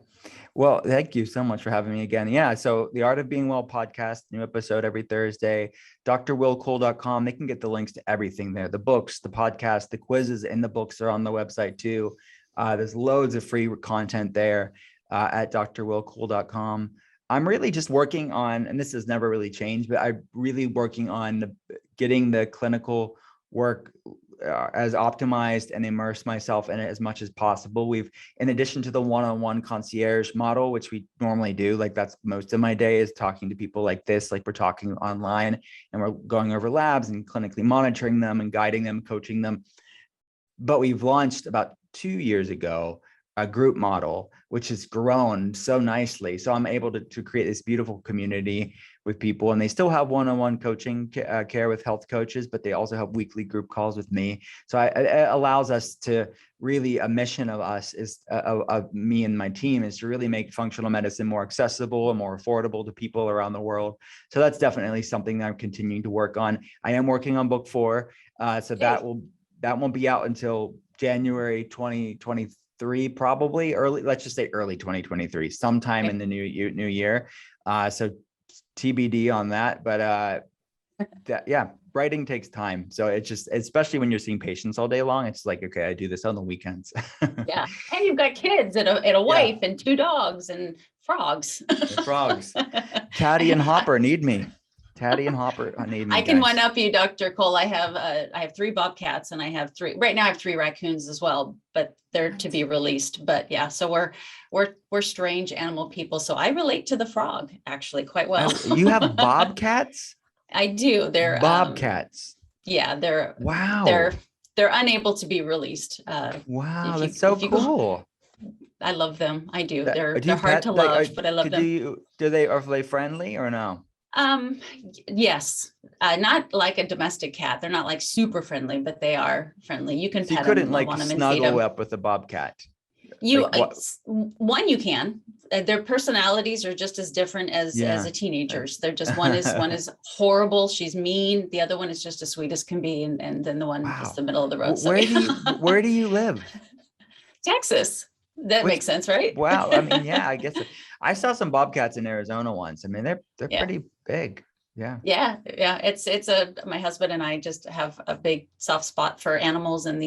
Well, thank you so much for having me again. Yeah. So the Art of Being Well podcast, new episode every Thursday, drwillcole.com. They can get the links to everything there. The books, the podcast, the quizzes, and the books are on the website too. There's loads of free content there at drwillcole.com. I'm really just working on, and this has never really changed, but I'm really working on getting the clinical work as optimized and immerse myself in it as much as possible. We've, in addition to the one-on-one concierge model, which we normally do, like that's most of my day is talking to people like this, like we're talking online and we're going over labs and clinically monitoring them and guiding them, coaching them. But we've launched about 2 years ago a group model, which has grown so nicely. So I'm able to create this beautiful community with people, and they still have one-on-one coaching care with health coaches, but they also have weekly group calls with me. So it allows us to really, a mission of us is of me and my team is to really make functional medicine more accessible and more affordable to people around the world. So that's definitely something that I'm continuing to work on. I am working on book 4. So that won't be out until January 2023. Probably early, let's just say early 2023, sometime in the new year. So TBD on that, but writing takes time. So it's just, especially when you're seeing patients all day long, it's like, okay, I do this on the weekends. Yeah. And you've got kids and a wife and 2 dogs and frogs. Frogs. Taddy and Hopper need me. Taddy and Hopper need me. I can one up you, Dr. Cole. I have 3 bobcats and I have 3 raccoons as well, but they're to be released. But yeah, so we're strange animal people. So I relate to the frog actually quite well. You have bobcats? I do. They're bobcats. They're wow. They're unable to be released. Wow, that's so cool. I love them. I do. They're hard to love, but I love them. Are they friendly or no? Yes, not like a domestic cat. They're not like super friendly, but they are friendly. You can pet them. You couldn't like snuggle up with a bobcat. You can. Their personalities are just as different as a teenager's. They're just one is horrible. She's mean. The other one is just as sweet as can be, and then the one is the middle of the road. So, where do you live? Texas. That makes sense, right? Wow. I mean, yeah, I guess I saw some bobcats in Arizona once. I mean, they're pretty big. Yeah. Yeah. It's my husband and I just have a big soft spot for animals, and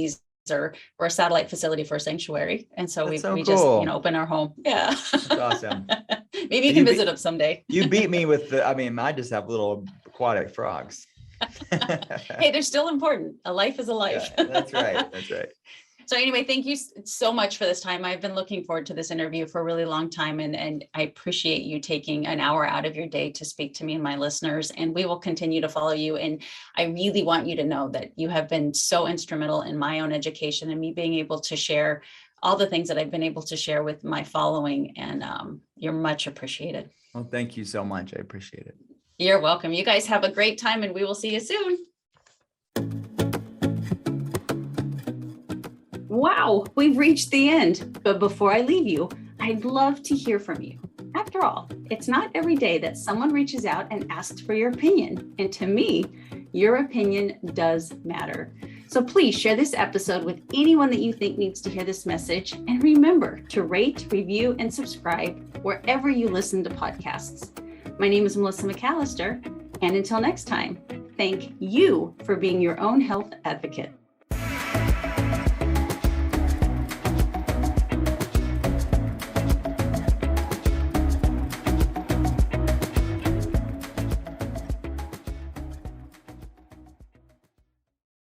we're a satellite facility for a sanctuary. And so we just, open our home. Yeah. That's awesome. Maybe you can visit them someday. You beat me with I just have little aquatic frogs. Hey, they're still important. A life is a life. Yeah, that's right. That's right. So anyway, thank you so much for this time. I've been looking forward to this interview for a really long time, and I appreciate you taking an hour out of your day to speak to me and my listeners, and we will continue to follow you. And I really want you to know that you have been so instrumental in my own education and me being able to share all the things that I've been able to share with my following, and you're much appreciated. Well, thank you so much. I appreciate it. You're welcome. You guys have a great time, and we will see you soon. Wow, we've reached the end. But before I leave you, I'd love to hear from you. After all, it's not every day that someone reaches out and asks for your opinion. And to me, your opinion does matter. So please share this episode with anyone that you think needs to hear this message. And remember to rate, review, and subscribe wherever you listen to podcasts. My name is Melissa McAllister. And until next time, thank you for being your own health advocate.